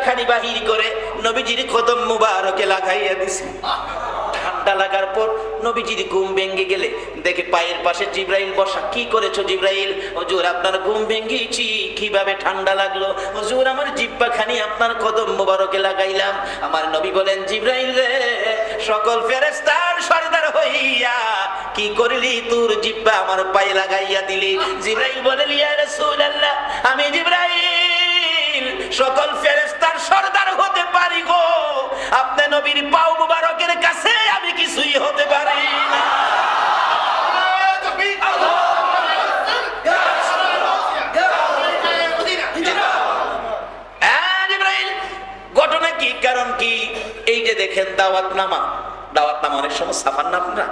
খানি বাহির করে নবীজির কদম মুবারকে লাগাইয়া দিছে। ঠান্ডা লাগার পর নবীজির ঘুম ভেঙে গেলে দেখে পায়ের পাশে জিবরাইল বসা। কি করেছো জিবরাইল? হুজুর আপনার ঘুম ভেঙেছি। কিভাবে ঠান্ডা লাগলো? হুজুর আমার জিব্বা খানি আপনার কদম মুবারকে লাগাইলাম। আমার নবী বলেন, জিবরাইল রে, সকল ফেরেশতার সরদার হইয়া কি করলি? তোর জিব্বা আমার পায়ে লাগাইয়া দিলি। জিবরাইল বলেন, ইয়া রাসূলুল্লাহ, আমি জিবরাইল সকল ফেরেশতার সরদার হতে পারি গো, আপনি নবীর পাও মুবারকের কাছে আমি কিছুই হতে পারি না। ঘটনা কি, কারণ কি? এই যে দেখেন দাওয়াতনামা অনেক সময় সাফার না, আপনারা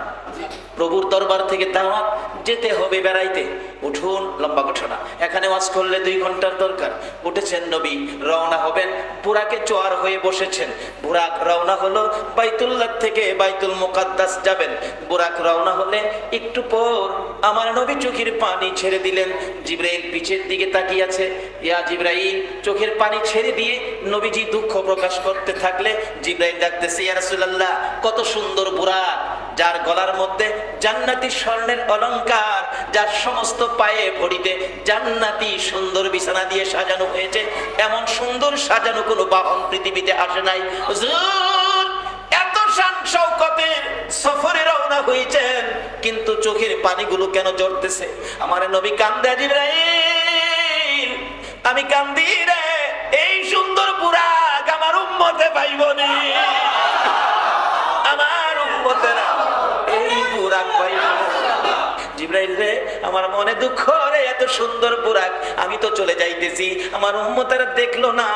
প্রভুর দরবার থেকে দাওয়াত যেতে হবে বেড়াইতে, উঠুন, লম্বা ঘটনা। এখানে ওয়াজ করলে 2 ঘন্টার দরকার। উঠেছেন নবী, রওনা হবেন, বুরাকে চোয়ার হয়ে বসেছেন। বুরাক রওনা হলো বাইতুল্লাহ থেকে বাইতুল মুকাদ্দাস যাবেন। বুরাক রওনা হলে একটু পর আমার নবী চোখের পানি ছেড়ে দিলেন। জিবরাইল পিছের দিকে তাকিয়ে আছে। ইয়া জিবরাইল, চোখের পানি ছেড়ে দিয়ে নবীজি দুঃখ প্রকাশ করতে থাকলে জিবরাইল ডাকতেছে, ইয়া রাসূলুল্লাহ, কত সুন্দর বুরাক, যার গলার মধ্যে জান্নাতি স্বর্ণের অলংকার, যার সমস্ত পায়ে ভরিতে জান্নাতি সুন্দর বিছানা দিয়ে সাজানো হয়েছে। এমন সুন্দর সাজানো কোনো বাহন পৃথিবীতে আসে নাই। হুজুর, এত শান শওকতের সফরে রওনা হয়েছেন, কিন্তু চোখের পানিগুলো কেন ঝরতেছে? আমার নবী কান্দে, জিবরাইল আমি কান্দি রে, এই সুন্দর বুরাক আমার উম্মতে পাইবনি, আমার উম্মতেরা এই বুরাক পাইব। জিবরাইল রে, আমার মনে দুঃখ রে, এত সুন্দর বুরাক আমি তো চলে যাইতেছি, আমার উম্মতেরা দেখলো না।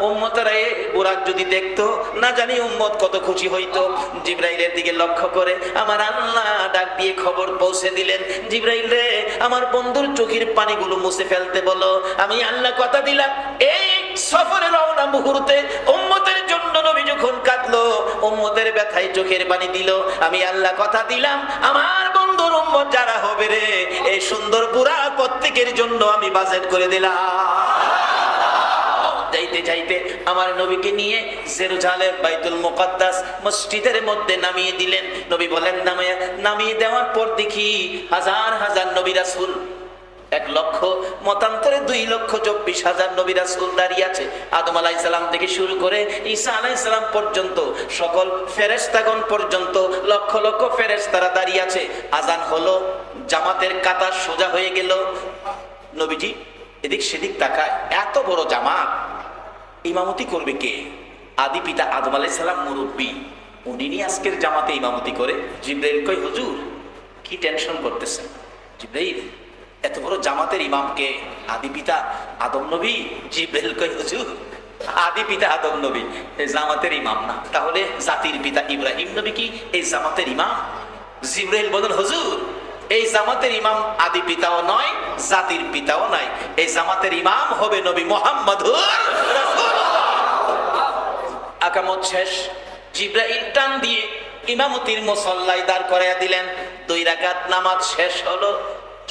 উম্মতেরা এই বুরাক যদি দেখতো, না জানি উম্মত কত খুশি হইতো। জিবরাইলের দিকে লক্ষ্য করে আমার আল্লাহ ডাক দিয়ে খবর পৌঁছে দিলেন, জিবরাইল রে, আমার বন্ধুর চোখের পানিগুলো মুছে ফেলতে বলো। আমি আল্লাহ কথা দিলাম, এই সফরে রওনা মুহূর্তে উম্মতের জন্য নবী যখন কাঁদলো, উম্মতের ব্যথায় চোখের পানি দিল, আমি আল্লাহ কথা দিলাম, আমার বন্ধুর উম্মত যারা হবে রে, এই সুন্দর বুরাক প্রত্যেকের জন্য আমি বাজেট করে দিলাম। যাইতে যাইতে আমার নবীকে নিয়ে জেরুজালেম বাইতুল মুকাদ্দাস মসজিদের মধ্যে নামিয়ে দিলেন। নবী বলেন, নামিয়ে দেওয়ার পর দেখি হাজার হাজার নবী রাসূল, 1 লক্ষ মতান্তরে 2,24,000 নবী রাসূল দাঁড়িয়ে আছে। আদম আলাইহিস সালাম থেকে শুরু করে ঈসা আলাইহিস সালাম পর্যন্ত সকল ফেরেশতাগণ পর্যন্ত লক্ষ লক্ষ ফেরেশতারা দাঁড়িয়ে আছে। আজান হলো, জামাতের কাতার সোজা হয়ে গেল। নবীজি এদিক সেদিক তাকায়, এত বড় জামাত ইমামতি করবে কে? আদি পিতা আদম আলাইহিস সালাম মুরব্বী, উনি নিয়ে আজকের জামাতে ইমামতি করে। জিবরাইল কই, হুজুর কি টেনশন করতেছেন? জিবরাইল, এত বড় জামাতের ইমামকে? আদি পিতা আদম নবী। জিবরাইল কই, হুজুর আদি পিতা আদম নবী এই জামাতের ইমাম না, তাহলে জাতির পিতা ইব্রাহিম নবী কি এই জামাতের ইমাম? জিবরাইল বলেন, হুজুর এই জামাতের ইমাম আদি পিতাও নয়, জাতির পিতাও নাই, এই জামাতের ইমাম হবে নবী মুহাম্মদুর রাসূলুল্লাহ। আকামত শেষ, জিবরাইল টান দিয়ে ইমামতির মুসল্লায় দাঁড় করাইয়া দিলেন। 2 রাকাত নামাজ শেষ হলো।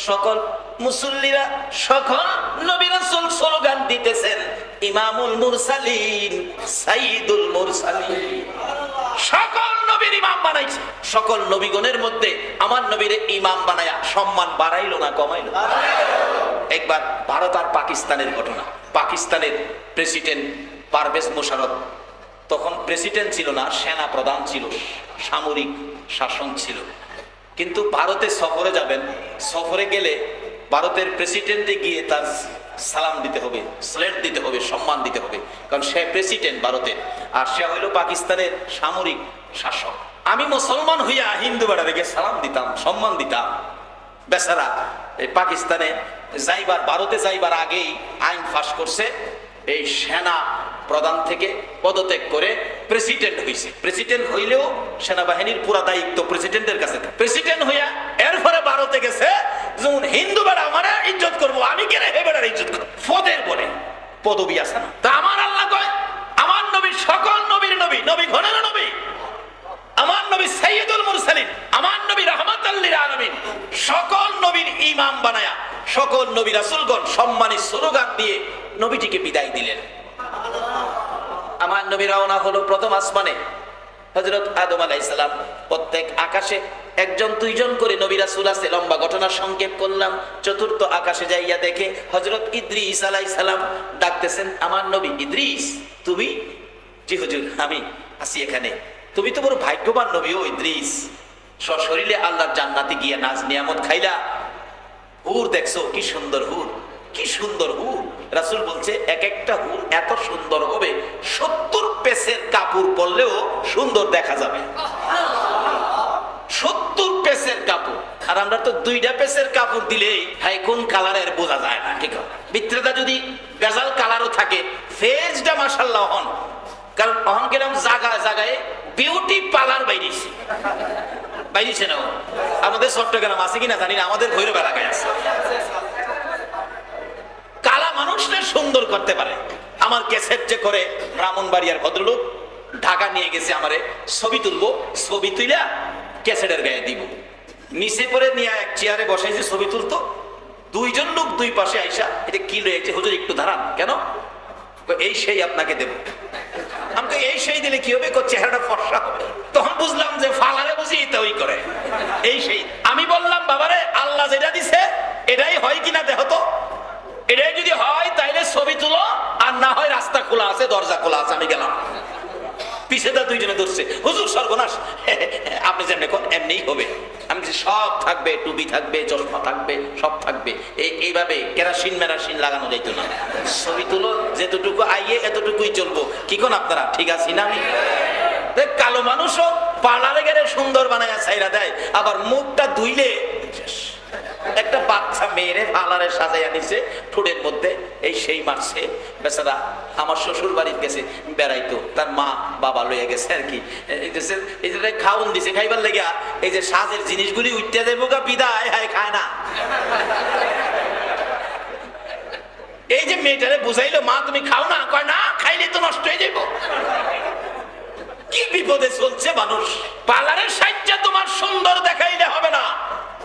সকল মুসল্লিরা, সকল নবী রাসূল স্লোগান দিতেছেন, ইমামুল মুরসালিন, সাইয়্যিদুল মুরসালিন। সকল নবীর ইমাম বানাইছে। সকল নবীগণের মধ্যে আমার নবীর ইমাম বানায়া সম্মান বাড়াইলো না কমাইলো? একবার ভারত আর পাকিস্তানের ঘটনা। পাকিস্তানের প্রেসিডেন্ট পারভেজ মোশাররফ, তখন প্রেসিডেন্ট ছিল না, সেনা প্রধান ছিল, সামরিক শাসন ছিল। কিন্তু ভারতে সফরে যাবেন, সফরে গেলে ভারতের প্রেসিডেন্টে গিয়ে তার সালাম দিতে হবে, স্লেট দিতে হবে, সম্মান দিতে হবে, কারণ সে প্রেসিডেন্ট ভারতের, আর সে হইল পাকিস্তানের সামরিক শাসক। আমি মুসলমান হইয়া হিন্দু বেড়াকে সালাম দিতাম, সম্মান দিতাম। বেচারা এই পাকিস্তানে যাইবার, ভারতে যাইবার আগেই আইন পাস করছে, এই সেনা প্রধান থেকে পদত্যাগ করে প্রেসিডেন্ট হইছে। প্রেসিডেন্ট হইলেও সেনাবাহিনীর পুরা দায়িত্ব প্রেসিডেন্টের কাছে। প্রেসিডেন্ট হইয়া এরপরে ভারতে গেছে, যেমন হিন্দু বেড়া আমার ইজ্জত করবো, আমি কেন হে বেড়ার ইজ্জত করবো? পদের বলে পদবি আছে না? তা আমার আল্লাহ কয়, আমার নবী সকল নবীর নবী, নবী ঘনের নবী, আমার নবী সাইয়্যিদুল মুরসালিন, আমার নবী রাহমাতাল লিল আলামিন। সকল নবীর ইমাম বানায়া সকল নবী রাসূলগণ সম্মানী স্লোগান দিয়ে নবীজিকে বিদায় দিলেন। আমার নবী রওনা হলো প্রথম আসমানে। হযরত আদম আলাইহিস সালাম, প্রত্যেক আকাশে একজন দুইজন করে নবী রাসূল আছে। লম্বা ঘটনা সংক্ষেপ করলাম। চতুর্থ আকাশে যাইয়া দেখে হযরত ইদ্রিস আলাইহিস সালাম ডাকতেছেন, আমার নবী ইদ্রিস তুমি? জি হুজুর আমি আছি এখানে। তুমি তো বড় ভাগ্যবান নবী ও ইদ্রিস, সশরীরে আল্লাহর জান্নাতে গিয়া নাজ নিয়ামত খাইলা। হুর দেখছো কি সুন্দর হুর, কি সুন্দর হুর। রাসূল বলছে এক একটা হুর এত সুন্দর হবে 70 পেসের কাপড় পরলেও সুন্দর দেখা যাবে। 70 পেসের কাপড়। আর আমরা তো 2টা পেসের কাপড় দিলেই হাই কোন কালারের বোঝা যায় না। ঠিক আছে, ভিতরেটা যদি গাজাল কালারও থাকে, ফেজটা মাশাআল্লাহ হন। কারণ অহন গেলাম জায়গায় জায়গায় বিউটি পার্লার বাইরেছে, বাইরেছে না? আমাদের চট্টগ্রাম আছে কিনা জানি না, আমাদের ভৈরব এলাকায় আছে। কালা মানুষকে সুন্দর করতে পারে। আমার ক্যাসেট যে করে ব্রাহ্মণবাড়িয়ার ভদ্রলোক ঢাকা নিয়ে গেছে, আমারে ছবি তুলবো, ছবি তুইলা ক্যাসেটের গায়ে দিব। নিচে পরে নিয়ে এক চেয়ারে বসাইছে ছবি তুলতো। দুইজন লোক দুই পাশে আইসা এটা কি রয়েছে হুজুর একটু দাঁড়ান। কেন? এই সেই আপনাকে দেব। আমি তো এই সেই দিলে কি হবে, চেহারাটা ফর্সা হবে। তখন বুঝলাম যে ফালারে বুঝি ওই করে এই সেই। আমি বললাম বাবারে আল্লাহ যেটা দিছে এটাই হয় কিনা দেখো তো। এটাই যদি হয় তাইলে ছবি তুলো, আর না হয় রাস্তা খোলা আছে, দরজা খোলা আছে। আমি গেলাম, পিছেটা দুইজনে ধরছে, হুজুর সর্বনাশ। আপনি যেমনি কোন এমনিই হবে। আমি সব থাকবে, টুপি থাকবে, চশমা থাকবে, সব থাকবে। এইভাবে কেরাসিন মেরাসিন লাগানো যাইত না। ছবি তুলো, যেতটুকু আইয়ে এতটুকুই চলবো। কি কোন আপনারা ঠিক আছি না? আমি কালো মানুষও পার্লারে গেলে সুন্দর বানায় ছাইরা দেয়, আবার মুখটা ধুইলে একটা বাচ্চা মেয়েরে পার্লারে সাজাইয়া নিছে, ঠোঁটের মধ্যে এই সেই মারছে। বেচারা আমার শ্বশুর বাড়ির গেছে বেড়াইতো, তার মা বাবা লইয়া গেছে আর কি। এই যে খাওন দিছে, খাইবার লেগা এই যে সাজের জিনিসগুলি উঠতে দেবো গা, বিদায় হায় খায় না। এই যে মেয়েটারে বুঝাইলো, মা তুমি খাও না, কয় না খাইলে তো নষ্ট হয়ে যাইব। কি বিপদে চলছে মানুষ। পার্লারের সাজ্জা তোমার সুন্দর দেখাইলে হবে না,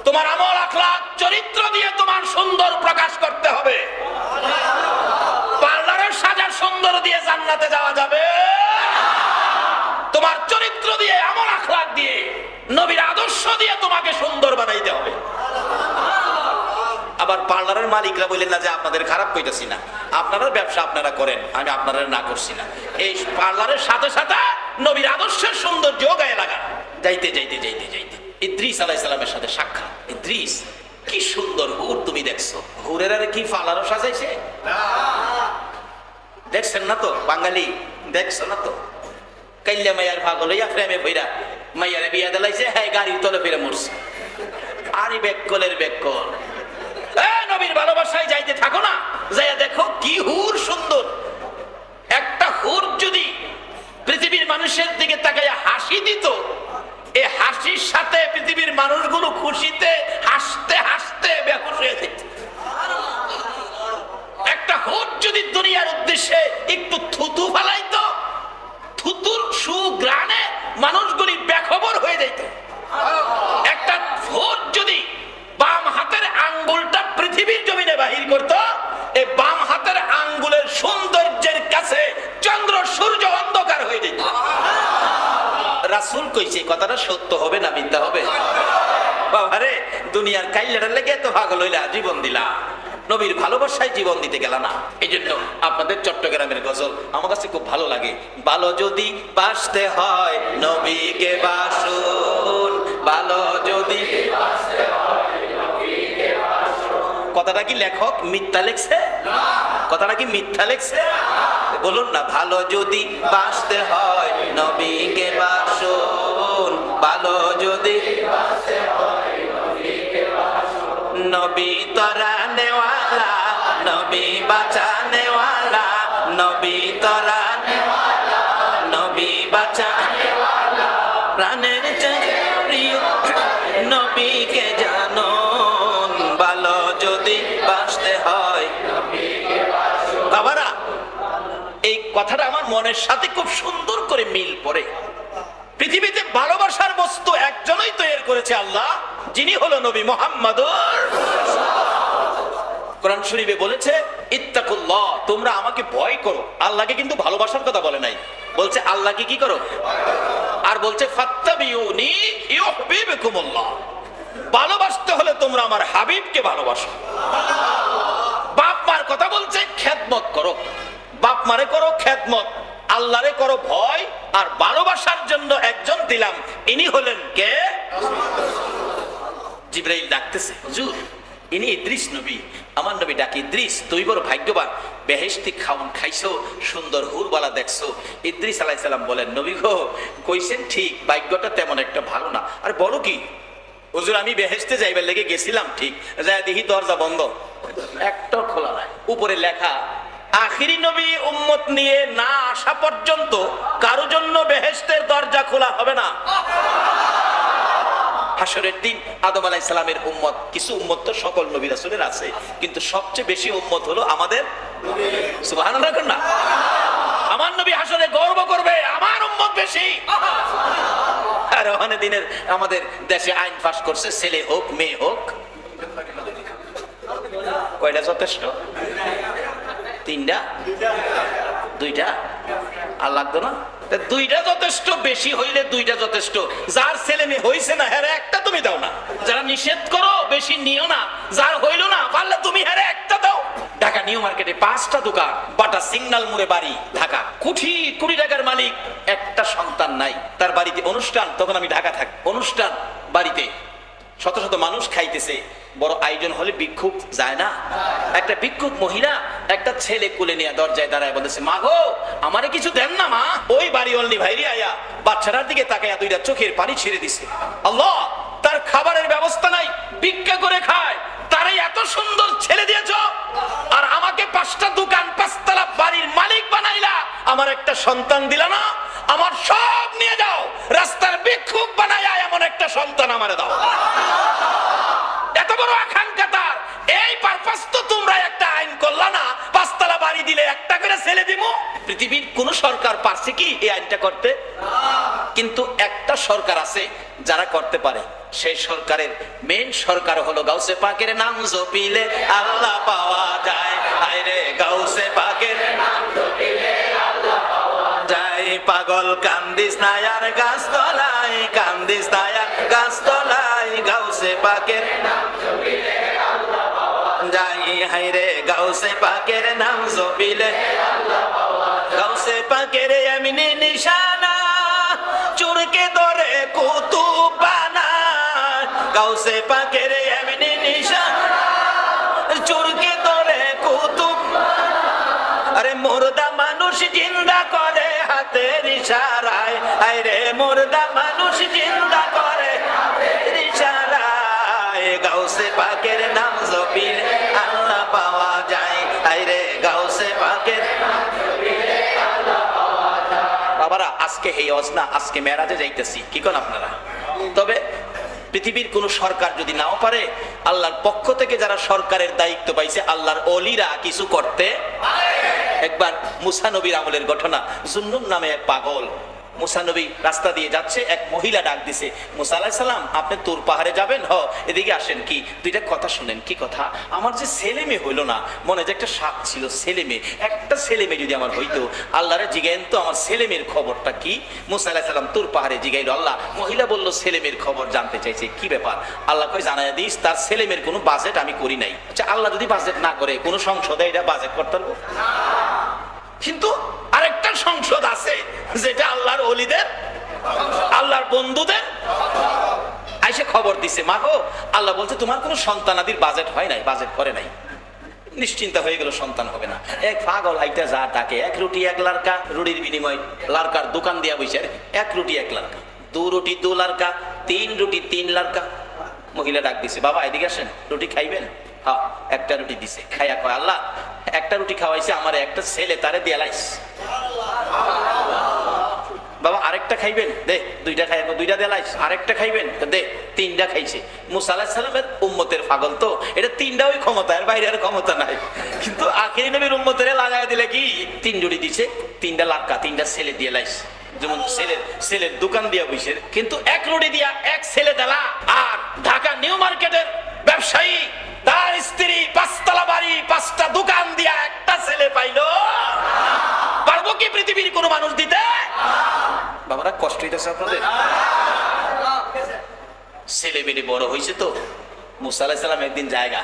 তোমার আমল আখলাক চরিত্র দিয়ে তোমার সুন্দর প্রকাশ করতে হবে। পার্লারের সাজা সুন্দর দিয়ে জান্নাতে যাওয়া যাবে? তোমার চরিত্র দিয়ে, আমল আখলাক দিয়ে, নবীর আদর্শ দিয়ে তোমাকে সুন্দর বানাইতে হবে। আবার পার্লারের মালিকরা বললেন না যে আপনাদের খারাপ কইতাছি না, আপনারা ব্যবসা আপনারা করেন, আমি আপনারা না করছি না। এই পার্লারের সাথে সাথে নবীর আদর্শের সৌন্দর্য গায়ে লাগা। যাইতে যাইতে যাইতে যাইতে ইদ্রিস আলাইহিস সালামের সাথে সাক্ষাৎ। ইদ্রিস কি সুন্দর হুর তুমি দেখছো। হুরের আরে কি পার্লারও সাজাইছে? দেখছেন না তো বাঙালি, দেখছো না তো? কাইল্লা মাইয়ার পাগল হইয়া প্রেমে ভইরা মাইয়ারে বিয়া দিলাইছে, হ্যাঁ গাড়ির তলে ফিরে মরছে। আরে বেককলের বেককল। নবীর ভালোবাসায় যাইতে থাকো না, যাইয়া দেখো কি হুর সুন্দর। একটা হুর যদি পৃথিবীর মানুষের দিকে তাকাইয়া হাসি দিত, এই হাসির সাথে পৃথিবীর মানুষগুলো খুশিতে হাসতে হাসতে বেহুশ হয়ে যেত। একটা হুর যদি দুনিয়ার উদ্দেশ্যে একটু থুতু ফালাইতো, থুতুর সুঘ্রাণে মানুষগুলি বেখবর হয়ে যেত। একটা হুর যদি বাম হাতের আঙ্গুলটা পৃথিবীর জমিনে বাহির করত, এই বাম হাতের আঙ্গুলের সৌন্দর্যের কাছে চন্দ্র সূর্য অন্ধকার হয়ে যেত। রাসূল কইছে কথাটা সত্য হবে না মিথ্যা হবে? বাবারে দুনিয়ার কাইলাটার লেগে এত পাগল হইলা, জীবন দিলা, নবীর ভালোবাসায় জীবন দিতে গেল না। এই জন্য আপনাদের চট্টগ্রামের গজল আমার কাছে খুব ভালো লাগে। ভালো যদি বাসতে হয় নবীকে বাসুন, ভালো যদি কথাটা কি লেখক মিথ্যা লেখছে? কথাটা কি মিথ্যা লেখছে? বলুন না, ভালো যদি বাসতে হয় নবীকে বাসুন, ভালো যদি নবী তরানে ওয়ালা, নবী বাঁচানে ওয়ালা, নবী তরানে ওয়ালা, নবী বাঁচানে ওয়ালা, প্রাণের চেয়ে প্রিয় নবীকে জানো, ভালো যদি বাঁচতে হয় নবীকে বাসো। বাবারা এই কথাটা আমার মনের সাথে খুব সুন্দর করে মিল পড়ে। পৃথিবীতে ভালোবাসার বস্তু একজনই তৈরি করেছে আল্লাহ, যিনি হলো নবী মুহাম্মদ। কোরআন শরীফে বলেছে ইত্তাকুল্লাহ, তোমরা আমাকে ভয় করো। আল্লাহকে কিন্তু ভালোবাসার কথা বলে নাই, বলছে আল্লাহকে কি করো, আর বলছে ফাত্তাবিউনি ইউহিব্বুকুমুল্লাহ, ভালোবাসতে হলে তোমরা আমার হাবিবকে ভালোবাসো। বাপ মার কথা বলছে খেদমত করো, বাপ মারে করো খেদমত, আল্লাহরে করো ভয়, আর ভালোবাসার জন্য একজন দিলাম, ইনি হলেন কে? জিবরাইল ডাকতেছে, হুজুর ইনি ইদ্রিস নবী। আমার নবী ডাকে, ইদ্রিস তুই বড় ভাগ্যবান, বেহেশতি খাউন খাইছো, সুন্দর হুরবালা দেখছো। ইদ্রিস আলাইহিস সালাম বলেন, নবী গো কইছেন ঠিক, ভাগ্যটা তেমন একটা ভালো না। আর বলো কি? হুজুর আমি বেহেশতে যাইবার লেগে গেছিলাম, ঠিক যাই দেখি দরজা বন্ধ, একটা খোলা নাই। উপরে লেখা আখিরি নবী উম্মত নিয়ে না আসা পর্যন্ত কারো জন্য বেহেশতের দরজা খোলা হবে না। হাসরের দিন আদম আলাইহিস সালামের উম্মত, কিছু উম্মত তো সকল নবী রাসূলের আছে, কিন্তু সবচেয়ে বেশি উম্মত হলো আমাদের। সুবহানাল্লাহ না? আমার নবী হাসরে গর্ব করবে আমার উম্মত বেশি। আর ওখানে দিনের আমাদের দেশে আইন পাস করছে, ছেলে হোক মেয়ে হোক, কয়টা যথেষ্ট? তিনটা, দুইটা, আর লাগতো না? দুইটা যথেষ্ট, বেশি হইলে দুইটা যথেষ্ট। যার ছেলে মেয়ে হইছে না হ্যাঁ একটা তুমি দাও না, যারা নিষেধ করো বেশি নিও না, যার হইল না পারলে তুমি হ্যাঁ একটা দাও। ঢাকা নিউ মার্কেটে 5টা দোকান, বাটা সিগন্যাল মোড়ে বাড়ি, ঢাকা কোটি কোটি টাকার মালিক, একটা সন্তান নাই। তার বাড়িতে অনুষ্ঠান, তখন আমি ঢাকা থাকি, অনুষ্ঠান বাড়িতে শত শত মানুষ খাইতেছে, বড় আয়োজন হলে ভিক্ষুক যায় না? একটা ভিক্ষুক মহিলা একটা ছেলে কোলে নিয়ে দরজায় দাঁড়ায় বলতেছে, মা গো আমারে কিছু দেন না মা। ওই বাড়ি অনলি ভাইরি আয়া বাচ্চাটার দিকে তাকাইয়া দুইটা চোখের পানি ছেড়ে দিছে। আল্লাহ, তার খাবারের ব্যবস্থা নাই, ভিক্ষা করে খায়, তারে এত সুন্দর ছেলে দিয়েছ, আর আমাকে 5টা দোকান 5তলা বাড়ির মালিক বানাইলা, আমার একটা সন্তান দিলা না? আমার সব নিয়ে যাও, রাস্তার ভিক্ষুক বানাইয়া এমন একটা সন্তান আমারে দাও। এত বড় আকাঙ্ক্ষা তার, এই পারপাস তো তোমরা একটা আইন করলা না, 5তলা বাড়ি দিলে একটা করে ছেলে দিমু। পৃথিবীর কোন সরকার পারছে কি এই আইনটা করতে? কিন্তু একটা সরকার আছে যারা করতে পারে, সেই সরকারের মেন সরকার হলো গাউসে পাকের নাম জপিলে আল্লাহ পাওয়া যায়। আইরে গাউসে পাকের নাম জপিলে আল্লাহ পাওয়া যায়। পাগল কান্দিস না আর গাছতলায়, কান্দিস না আর গাছতলায়, গাউসে পাকের নাম জপিলে আল্লাহ পাওয়া যায়। হাইরে গাউসে পাকের নাম জপিলে আল্লাহ পাওয়া যায়। গাউসে পাকের এমনি নিশানা, চুরকে ধরে কুতুব বানায়। গাউসে পাকের এমনি নিশানা, চুরকে ধরে কুতুব। আরে মুর্দা মানুষ জিন্দা করে হাতের ইশারায়, আরে মুর্দা মানুষ জিন্দা করে হাতের ইশারায়। গাউসে পাকের নাম জপিলে আল্লাহ পাওয়া যায়। আরে গাউসে পাকের নাম জপিলে আল্লাহ পাওয়া যায়। বাবারা আজকে এই অজনা, আজকে মেরাজে যাইতেছি, কি কোন আপনারা? তবে পৃথিবীর কোন সরকার যদি নাও পারে, আল্লাহর পক্ষ থেকে যারা সরকারের দায়িত্ব পাইছে, আল্লাহর ওলিরা কিছু করতে। একবার মুসা নবীর আমলের ঘটনা, জুন্নুন নামে এক পাগল, মুসা নবী রাস্তা দিয়ে যাচ্ছে, এক মহিলা ডাক দিছে, মুসা আলাইহিস সালাম আপনি তুর পাহাড়ে যাবেন? হ, এদিকে আসেন। কি? দুইটা কথা শুনেন। কি কথা? আমার যে ছেলে মেয়ে হইলো না, মনে যে একটা সাপ ছিল, ছেলে মেয়ে, একটা ছেলে মেয়ে যদি আমার হইতো, আল্লাহরে জিগাইন তো আমার ছেলে মেয়ের খবরটা কি। মুসা আলাইহিস সালাম তুর পাহাড়ে জিগাইল, আল্লাহ। মহিলা বলল ছেলে মেয়ের খবর জানতে চাইছে, কি ব্যাপার? আল্লাহ কই জানাইয়া দিস তার ছেলে মেয়ের কোনো বাজেট আমি করি নাই। আচ্ছা, আল্লাহ যদি বাজেট না করে, কোন সংসদে এটা বাজেট করতে পারবো? কিন্তু আরেকটা সংসদ আছে যেটা আল্লাহর ওলিদের, আল্লাহর বন্ধুদের। আইসে খবর দিছে, মা গো আল্লাহ বলছে তোমার কোনো সন্তানাদির বাজেট হয় নাই, বাজেট করে নাই। নিশ্চিন্তা হয়ে গেল, সন্তান হবে না। এক পাগল আইটা যা ডাকে, 1 রুটি 1 লারকা, রুটির বিনিময় লারকার দোকান দিয়া বসে 1 রুটি 1 লারকা, 2 রুটি 2 লারকা, 3 রুটি 3 লারকা। মহিলা ডাক দিছে, বাবা এদিকে আসেন, রুটি খাইবেন? হ্যাঁ, একটা রুটি দিছে। খাইয়া কয়, আল্লাহ একটা রুটি খাওয়াইছে আমার একটা ছেলে, তারে দিয়া লাইস। বাবা আরেকটা খাইবেন? দে। 2টা খাই, 2টা দিয়া লাইস। আরেকটা খাইবেন? দে। 3টা খাইছে। মুসা আলাইহিস সালামের উম্মতের পাগল তো, এটা 3টা ওই ক্ষমতা, এর বাইরে আর ক্ষমতা নাই। কিন্তু আখিরি নবীর উম্মতের লাগায় দিলে কি 3 রুটি দিছে, 3টা লারকা, 3টা ছেলে দিয়ে লাইস। যেমন ছেলের দোকান দিয়া বসে, কিন্তু 1 রুটি দিয়া 1 ছেলে দেলা। আর ঢাকা নিউ মার্কেটের ব্যবসায়ী তার স্ত্রী 5 তলা বাড়ি 5টা দোকান দিয়া একটা ছেলে পাইলো, পারবো কি পৃথিবীর কোনো মানুষ দিতে? বাবারা কষ্ট হইতেছে আপনাদের? ছেলে মেয়ে বড় হয়েছে তো। মুসা আলাইহিস সালাম একদিন জায়গা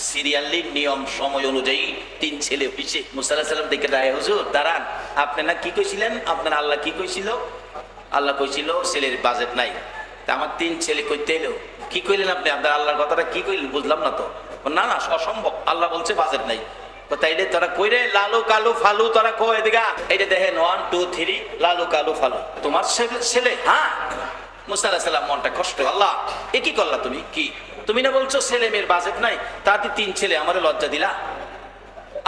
সিরিয়ালি নিয়ম সময় অনুযায়ী 3 ছেলে হয়েছে। মুসা আলাইহিস সালাম দেখে রায়, হুজুর দাঁড়ান, আপনি না কি কইছিলেন? আপনার আল্লাহ কি কইছিল? আল্লাহ কইছিল ছেলের বাজেট নাই। তা আমার 3 ছেলে কইতে এলো। কি কইলেন আপনি? আপনার আল্লাহর কথাটা কি কইলেন? বুঝলাম না তো। না না, অসম্ভব, আল্লাহ বলছে বাজেট নাই। তাইলে তোরা কইরে লালু কালু ফালু, তোরা কো এদিকে এইটা দেখেন 1 2 3 লালু কালু ফালু। তোমার ছেলে? হ্যাঁ। মুসা আলাইহিস সালাম মনটা কষ্ট, আল্লাহ এ কি করলা তুমি? কি তুমি না বলছো ছেলে মেয়ের বাজেট নাই, তাতে 3 ছেলে, আমারে লজ্জা দিলা।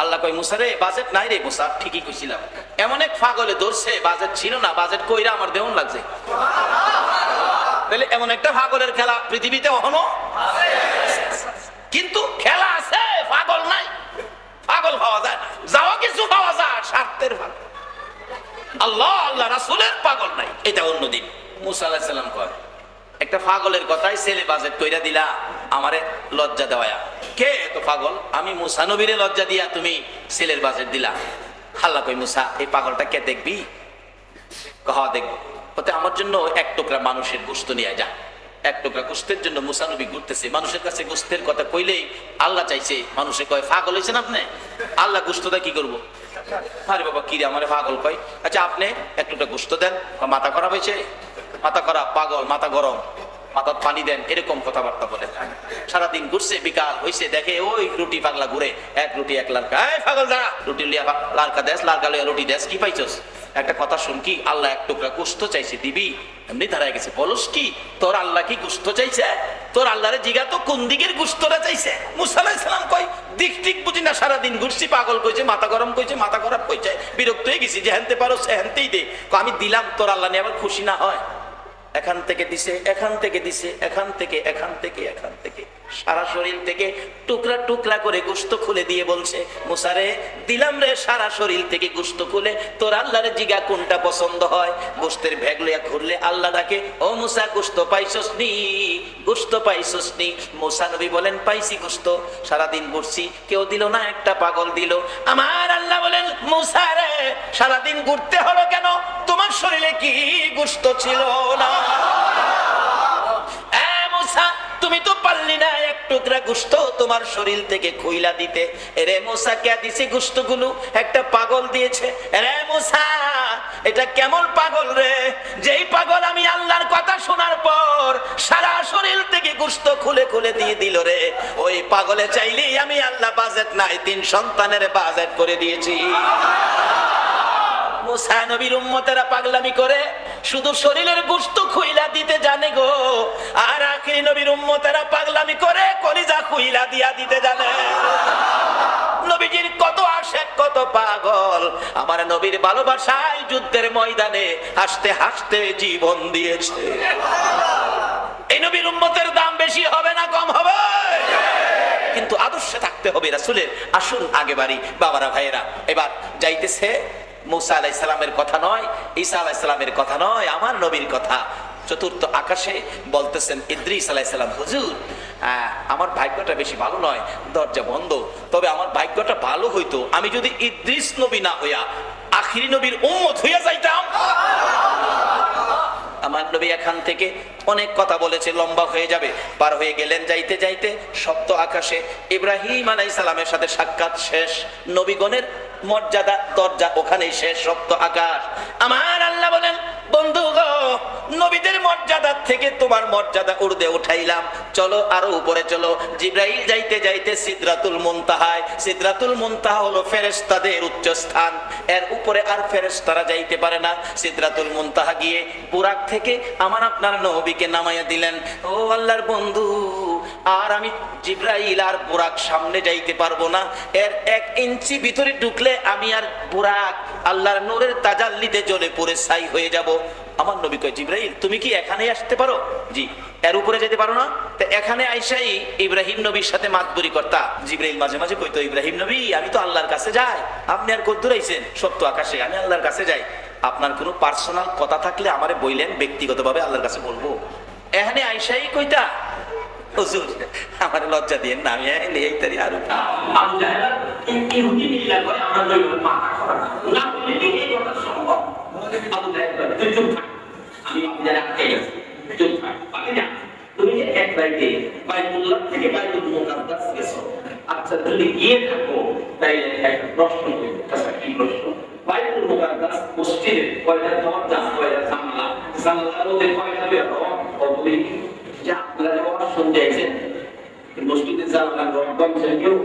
আল্লাহ কই মুসা রে বাজেট নাই রে। মুসা ঠিকই কইছিলাম। এমন এক পাগলে ধরছে, বাজেট ছিল না, বাজেট কইরা আমার দেহন লাগছে। তাহলে এমন একটা পাগলের খেলা পৃথিবীতে এখনো আছে, কিন্তু খেলা আছে, পাগল নাই। পাগল পাওয়া যায় না, যাওয়া কিছু পাওয়া যায়, স্বার্থের পাগল। আল্লাহ আল্লাহ রাসূলের পাগল নাই, এটা অন্যদিন। মুসা আলাইহিস সালাম কয় একটা পাগলের কথাই ছেলে বাজেট কইরা দিলা, আমারে লজ্জা দেওয়া। কে এত পাগল? আমি মুসা নবীরে লজ্জা দিয়া তুমি ছেলের বাজেট দিলা। আল্লাহ কই মুসা এই পাগলটা কে দেখবি? কহ দেখব। ওতে আমার জন্য 1 টুকরা মানুষের গোশত নিয়ে যা। 1 টুকরা গোশতের জন্য মুসা নবী ঘুরতেছে। মানুষের কাছে গোশতের কথা কইলেই আল্লাহ চাইছে, মানুষে কয় পাগল হইছেন আপনি? আল্লাহ গোশতটা কি করব? আরে বাবা কি রে, আমারে পাগল কয়। আচ্ছা আপনি 1 টুকরা গোশত দেন। মাথা খারাপ হয়েছে? মাথা খারাপ, পাগল, মাথা গরম, মাথার পানি দেন, এরকম কথাবার্তা বলে। সারাদিন ঘুরছে, বিকাল হয়েছে, দেখে ওই রুটি পাগলা ঘুরে, 1 রুটি 1 লাড়কা। এই পাগল দাঁড়া, রুটি লিয়া লাড়কা দেশ, লাড়কা লিয়া রুটি দেশ, কি পাইছস? একটা কথা শুন, কি আল্লাহ 1 টুকরা গোশত চাইছে, দিবি? এমনি দাঁড়ায় গেছে। বলস কি তোর আল্লাহ কি গোশত চাইছে? তোর আল্লাহরে জিগা তো কোন দিকের গোশতটা চাইছে। মুসা আলাইহিস সালাম কয় দিক ঠিক বুঝি না, সারাদিন ঘুরছি, পাগল কইছে, মাথা গরম কইছে, মাথা খারাপ কইছে, বিরক্ত হয়ে গেছি, যে হেনতে পারো সে হেনতেই দে। আমি দিলাম, তোর আল্লাহ নিয়ে আবার খুশি না হয়? এখান থেকে দিছে, এখান থেকে দিছে, এখান থেকে, এখান থেকে, এখান থেকে, সারা শরীর থেকে টুকরা টুকরা করে গোশত খুলে দিয়ে বলছে, মুসা রে দিলাম রে সারা শরীর থেকে গোশত খুলে, তোর আল্লাহরে জিগা কোনটা পছন্দ হয়। গোশতের ব্যাগ লইয়া ঘুরলে আল্লাহ ডাকে, ও মুসা গোশত পাইছস নি? গোশত পাইছস নি? মুসা নবী বলেন পাইছি গোশত, সারাদিন ঘুরছি, কেউ দিল না, একটা পাগল দিল। আমার আল্লাহ বলেন, মুসা রে সারাদিন ঘুরতে হলো কেন? তোমার শরীরে কি গোশত ছিল না? তুমি তো পারলি না 1 টুকরা গোশত তোমার শরীর থেকে খুইলা দিতে। এরে মুসা কে দিছে গোশতগুলো? একটা পাগল দিয়েছে। এরে মুসা এটা কেমন পাগল রে, যেই পাগল আমি আল্লাহর কথা শোনার পর সারা শরীর থেকে গোশত খুলে খুলে দিয়ে দিল রে। ওই পাগলে চাইলেই আমি আল্লাহ বাজেট নাই 3 সন্তানের বাজেট করে দিয়েছি। মুসা নবীর উম্মতেরা পাগলামি করে শুধু শরীরের গোশত খুইলা দিতে জানে গো, আর আখিরি নবীর উম্মতেরা পাগলামি করে কলিজা খুইলা দিয়া দিতে জানে। নবীজির কত আশেক, কত পাগল, আমার নবীর ভালোবাসায় যুদ্ধের ময়দানে হাসতে হাসতে জীবন দিয়েছে। এই নবীর উম্মতের দাম বেশি হবে না কম হবে? কিন্তু আদর্শে থাকতে হবে রাসূলের। আসুন আগে বাড়ি বাবারা, ভাইয়েরা। এবার যাইতেছে মুসা আলাইহিস সালামের কথা নয়, ঈসা আলাইহিস সালামের কথা নয়, আমার নবীর কথা। 4র্থ আকাশে বলতেছেন ইদ্রিস আলাইহিস সালাম, হুজুর আমার ভাগ্যটা বেশি ভালো নয়, দরজা বন্ধ। তবে আমার ভাগ্যটা ভালো হইতো আমি যদি ইদ্রিস নবী না হইয়া আখিরি নবীর উম্মত হইয়া যাইতাম। আমার নবী এখান থেকে অনেক কথা বলেছে, লম্বা হয়ে যাবে। পার হয়ে গেলেন, যাইতে যাইতে 7ম আকাশে ইব্রাহিম আলাইহিস সালামের সাথে সাক্ষাৎ শেষ। নবীগণের মর্যাদা দরজা ওখানেই শেষ, 7ম আকাশ। আমার আল্লাহ বলেন, বন্ধু গো, নবীদের মর্যাদার থেকে তোমার মর্যাদা উর্ধে উঠাইলাম, চলো আরো উপরে চলো। জিবরাইল যাইতে যাইতে সিদরাতুল মুনতাহায়, সিদরাতুল মুনতাহা হলো ফেরেশতাদের উচ্চ স্থান, এর উপরে আর ফেরেশতারা যাইতে পারে না। সিদরাতুল মুনতাহা গিয়ে বুরাক থেকে আমার আপনার নবীকে নামাইয়া দিলেন। ও আল্লাহর বন্ধু, আর আমি জিবরাইল আর বুরাক সামনে যাইতে পারবো না, এর 1 ইঞ্চি ভিতরে ঢুকলে আমি আর বুরাক আল্লাহর নূরের তাজাল্লিতে জ্বলে পড়ে ছাই হয়ে যাব। আমার নবী কয়, জিবরাইল তুমি কি এখানে আসতে পারো? জি। এর উপরে যেতে পারো না? তো এখানে আইসাই ইব্রাহিম নবীর সাথে মাতবরি করতা। জিবরাইল মাঝে মাঝে কইতো, ইব্রাহিম নবী আমি তো আল্লাহর কাছে যাই, আপনি আর কত দূর আইছেন? 7ম আকাশে, আমি আল্লাহর কাছে যাই, আপনার কোনো পার্সোনাল কথা থাকলে আমারে বইলেন, ব্যক্তিগতভাবে আল্লাহর কাছে বলবো। এখানে আইসাই কইতা হুজুর আমার লজ্জা দিয়ে না, আমি এই তারি আরো আবু জাহেল ইহুদি মিল্লাত করে আমরা জন্য মাথা খারাপ না বলে এই কথা সম্ভব। আবু জাহেল তুই চুপ থাক, আমি আবু জাহেল আটকে গেছি, চুপ থাক। বাকি না তুমি যে এক রাইতে বাইতুল্লাহ থেকে বাইতুল মুকাদ্দাস গেছো, আচ্ছা যদি গিয়ে থাকো তাইলে একটা প্রশ্ন আচ্ছা কি প্রশ্ন? বাইতুল মুকাদ্দাস মসজিদে কয়টা দরজা, কয়টা জানালা, জানালার মধ্যে কয়টা বের কতগুলি? যা আপনারা যাওয়ার শুনতে আছেন মসজিদে জানালার রং কমছে কেউ?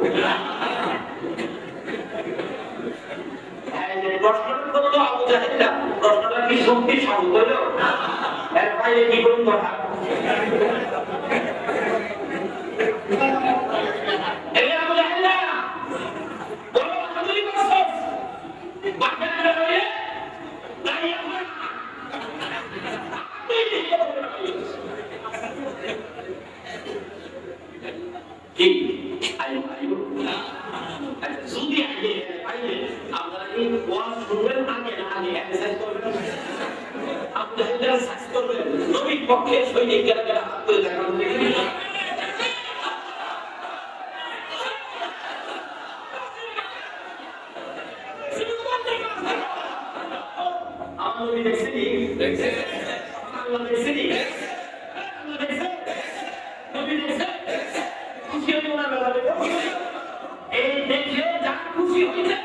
প্রশ্নটা করলো আবু জাহেল, প্রশ্নটা কি সত্যি সম্ভব হলো? এর বাইরে কি করুন কথা পক্ষে সৈনিক হাত করে দেখানো আমার নবী দেখছেন আল্লাহ দেখছেন নবী দেখছেন খুশি হয়ে ওনার বেলা দেখো এই দেখলে যা খুশি হয়েছে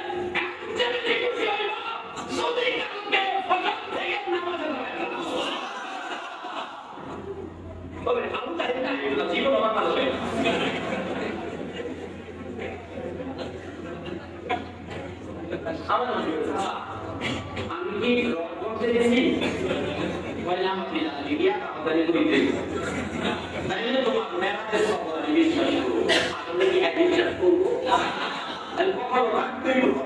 আমি কি রব করতে গেছি বললাম তাইলে তোমার মেরাজের সফর আমি বিশ্বাস করবো, আমি কি এক বিশ্বাস করবো? আমি কখনো রাখতেই করবো।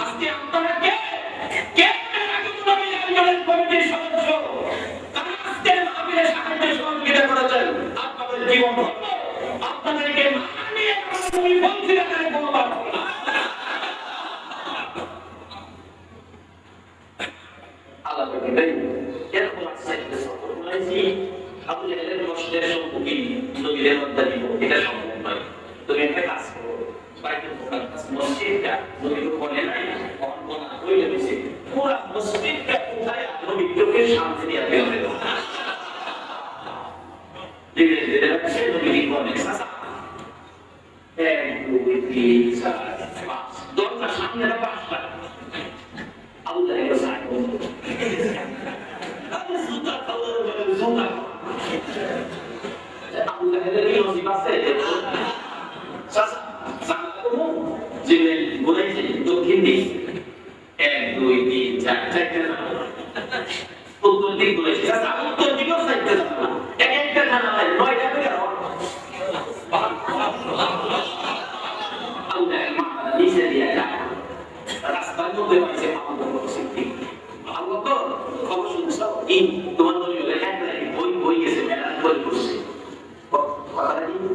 আজকে আপনারা কে কে কমিটির সদস্য তারা আজকে আমিরের সাহায্যে সহযোগিতা করেছেন আপনাদের জীবন আপনাদেরকে মানিয়ে তুমি বলছি কোনো পারবো না। আবু জাহেলের কষ্টের সম্মুখী নবীদের হত্যা দিব, এটা সম্ভব নয়। তুমি একটা কাজ করো, বাইতুল মুকাদ্দাস মসজিদটা নবীর উপরে নাই অঙ্কনা হইলে বেশি পুরো মসজিদটা কোথায় নবীর চোখের সামনে দিয়ে বের হলো ধীরে ধীরে রাখছে নবীর জীবনে সাসা 1 2 3 4 5 দরজা সামনে রাখা আবু জাহেল সাহেব Abu Jahal ini masih pasal je. Sasa, sangat umum. Jadi boleh je untuk hindi. 1 2 3 4 cek ke sana. Untuk tiga boleh. Sasa untuk tiga cek ke sana. Yang ke sana lain. Noi dah berapa? Abu Jahal mana ni sedia dah. Rasanya tu masih Abu Bakar. Abu Bakar, kau susah. Ini tuan tuan juga kan lagi. Boy ke sana, boy kursi.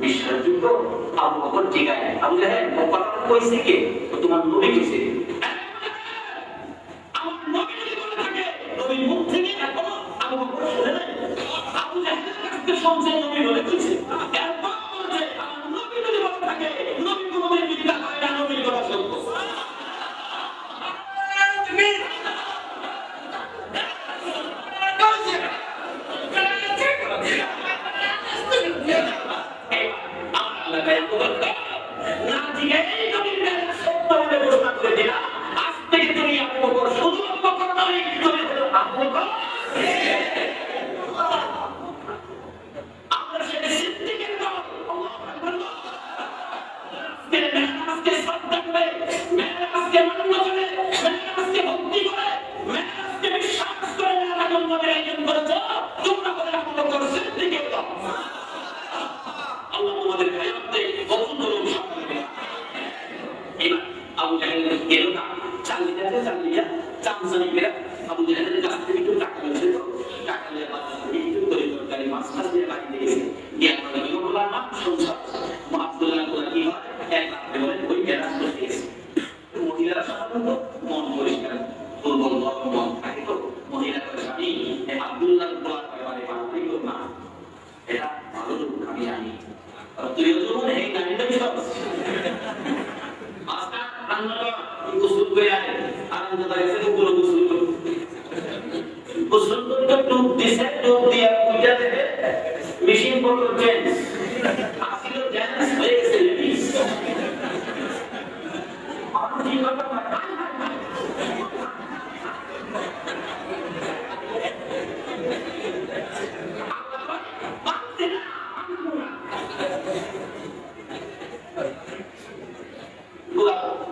বিশ্বাসযোগ্য আবু বকর ঠিক আছে আবু জাহেল কথা কইছে কি তোমার নবী কইছে আমার নবী যদি বলে থাকে নবী মুখ থেকে এখনো আবু বকর শুনে নাই আবু জাহেলের কাছ থেকে শুনছে নবী বলে কইছে এরপর বলছে আমার নবী যদি বলে থাকে নবী কোনোদিন মিথ্যা হয় না নবীর কথা সত্য Abu Jahal gelo na চালিয়ে চামচানি মেরা আবু জাহেলের কাছ থেকে একটু টাকা নিয়েছে তো টাকা নিয়ে একটু তরকারি মাছ মাছ দিয়ে বাড়িতে গেছে গিয়ে আমরা বললাম না সংসার আব্দুল্লাহ কোলা কি হয় এক রাতে বলে ওই মেরাজ করতে গেছে মহিলারা সাধারণত মন পরিষ্কার দুর্বল মন থাকে তো মহিলা করে স্বামী আব্দুল্লাহ কোলা করে বাড়ি বাড়ি না এটা ভালো লোক আমি জানি আল্লাহ গোসল করে আয় আর দাদা গেছে পুরো গোসল গোসল করতে ডুব দিছে ডুব দিয়া পূজা দেবে মেশিন বলল চেঞ্জ আসলে জেন্টস হয়ে গেছে লেডিস আর কি কথা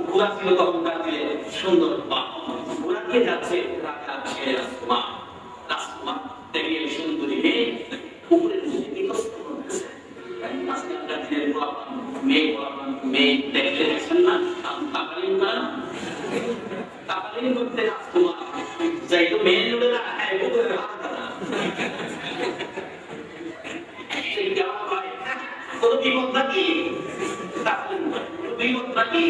ঘোড়া ছিল তখনকার দিনে সুন্দর ঘোড়া দিয়ে যাচ্ছে রাখা ছেড়ে রাজকুমার দেখে সুন্দরী মেয়ে উপরে বিকস্ত করতেছে মেয়ে দেখতে দেখছেন না তাকালিন করেন তাকালিন করতে রাজকুমার যাই তো মেয়ে জুড়ে না হ্যাঁ উপরে হাত না সেই যাওয়া হয় কোনো বিপদ নাকি তাকালিন করে বিপদ নাকি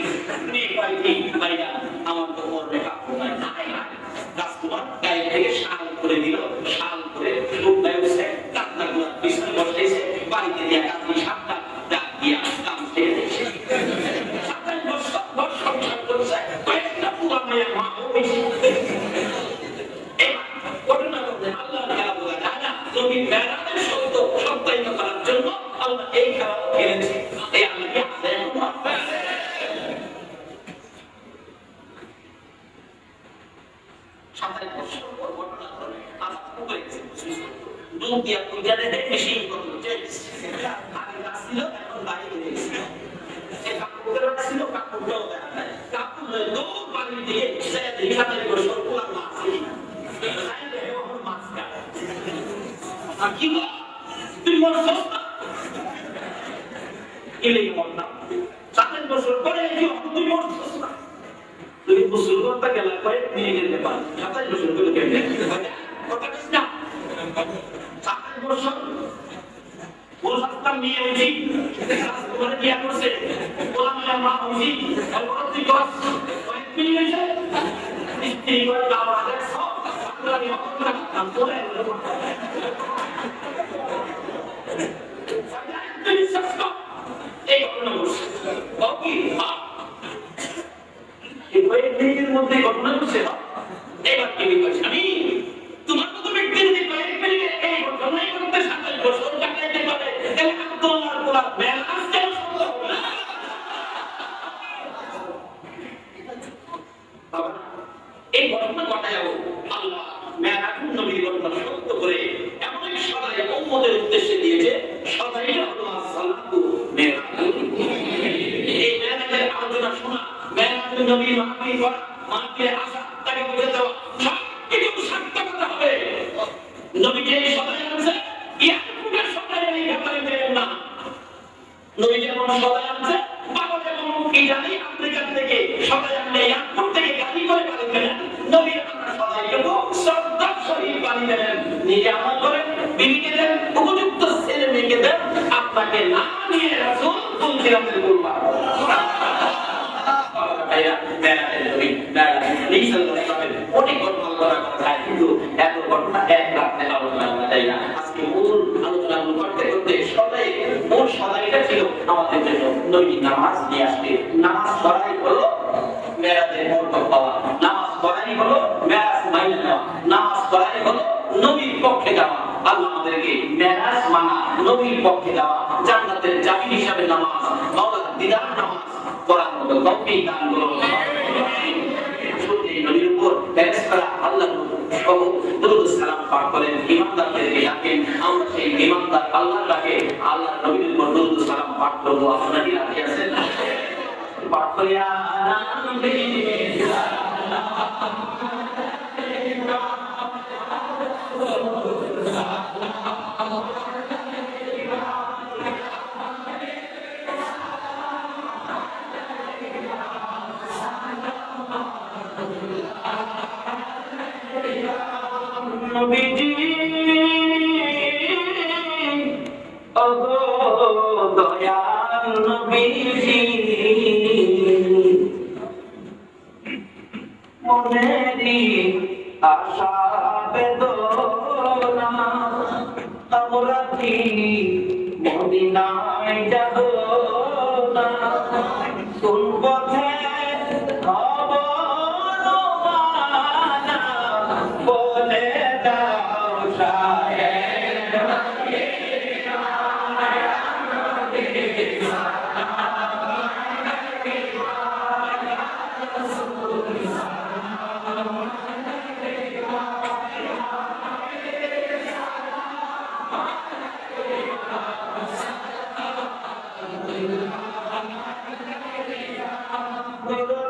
মেয়ে পাইনি বাইরা আমার তো মরবে কাপড় নাই রাজকুমার গায়ে থেকে শাল করে দিল শাল করে লোক গায়ে উঠছে কান্না গুলা পিছনে বসাইছে বাড়িতে দিয়া কাঁদি সাতটা ডাক দিয়া কাম ছেড়ে দিয়েছে 27 বছর সংসার করছে কয়েকটা পুরা মেয়ের মা হয়েছে এই ঘটনা করতে আল্লাহ খেলা বোঝা যায় না নবী মেরাজের সত্য সত্যায়িত করার জন্য আল্লাহ এই খেলা খেলেছে এই আল্লাহ কি আছে দুনিয়া পূজা দেবে মেশিন করলো আগে গাছ ছিল এখন বাড়ি হয়ে গেছে সে কাপড় ছিল কাপড়টাও দেখা যায় কাপড় দৌড় পানি দিয়ে হিসাবে করে সরকুলার মাছ মাছ কাটে আর কি তুই মনে সস্তা এলেই মন না 27 বছর পরে তুই মনে সস্তা তুই মুসলমানটা গেলা কয়েক মিনিটের ব্যাপার 27 বছর করে কেমনে কথা বলিস না 27 বছর ওর সাথে নিয়ে হয়েছি রাজকুমারে বিয়া করছে ওরা মেয়ের মা হয়েছি তারপর তুই কস কয়েক মিনিট হয়েছে স্ত্রী করে যাওয়া দেখছ আমি অপরাধ করে তুই সস্ত এই ঘটনা বলছে কি কয়েক মিনিটের মধ্যে ঘটনা ঘটছে এবার কি বলছি আমি তোমার মতো ব্যক্তি যদি কয়েক মিনিটে এই ঘটনাই করতে 27 বছর কাটাইতে পারে তাহলে আব্দুল্লাহর গোলাম মেরাজ কেন সম্ভব না এই ঘটনা ঘটায় আল্লাহ মেরাজ নবীর ঘটনা সত্য করে এমন এক সদাই উম্মতের উদ্দেশ্যে দিয়েছে সদাইটা হলো আসসালাতু মেরাজ এই মেরাজের আলোচনা শোনা মেরাজ নবীর মাহফিল করা মাহফিলে আসা তাকে বলে দেওয়া সবকিছু সার্থকতা হবে নবী যে সদাই আনছে ইয়াকুবের সদাই এই ব্যাপারে দেন না নবী যেমন সদাই আনছে বাবা যেমন কি জানি আফ্রিকা থেকে সদাই আনলে ইয়াকুব থেকে গাড়ি করে বাড়ি গেলেন নবীর আমরা সদাইকে শ্রদ্ধার সহিত বাড়ি দেন নিজে আমল করেন বিবিকে দেন উপযুক্ত ছেলে মেয়েকে দেন আপনাকে না নিয়ে রাসূল তুলসিরাতের বলবা অনেক ঘটনা করা যায় কিন্তু এত ঘটনা এক রাত্রে আলোচনা করা যায় না আজকে মূল আলোচনা করতে করতে সদাই মূল সদাইটা ছিল আমাদের জন্য নবী নামাজ নিয়ে আসবে নামাজ পড়াই হলো মেরাজের বরকত পাওয়া নামাজ পড়াই হলো মেরাজ মাইল নেওয়া নামাজ পড়াই হলো নবীর পক্ষে যাওয়া আল্লাহ আমাদেরকে মেরাজ মানা নবীর পক্ষে যাওয়া জান্নাতের জামিন হিসাবে নামাজ মাওলার দিদার নামাজ পড়ার মতো তৌফিক দান করুন নবীর উপর ফেরেশতারা আল্লাহ সহ দরুদ সালাম পাঠ করেন ইমানদারদেরকে ডাকেন আমরা সেই ইমানদার আল্লাহর ডাকে আল্লাহর নবীর উপর দরুদ সালাম পাঠ করব আপনারা কি রাজি আছেন পাঠ করিয়া নবীজি ওগো দয়াল নবীজি মনেরি আশা বেদনা আমরা কি মদিনায় যাব না কোন পথে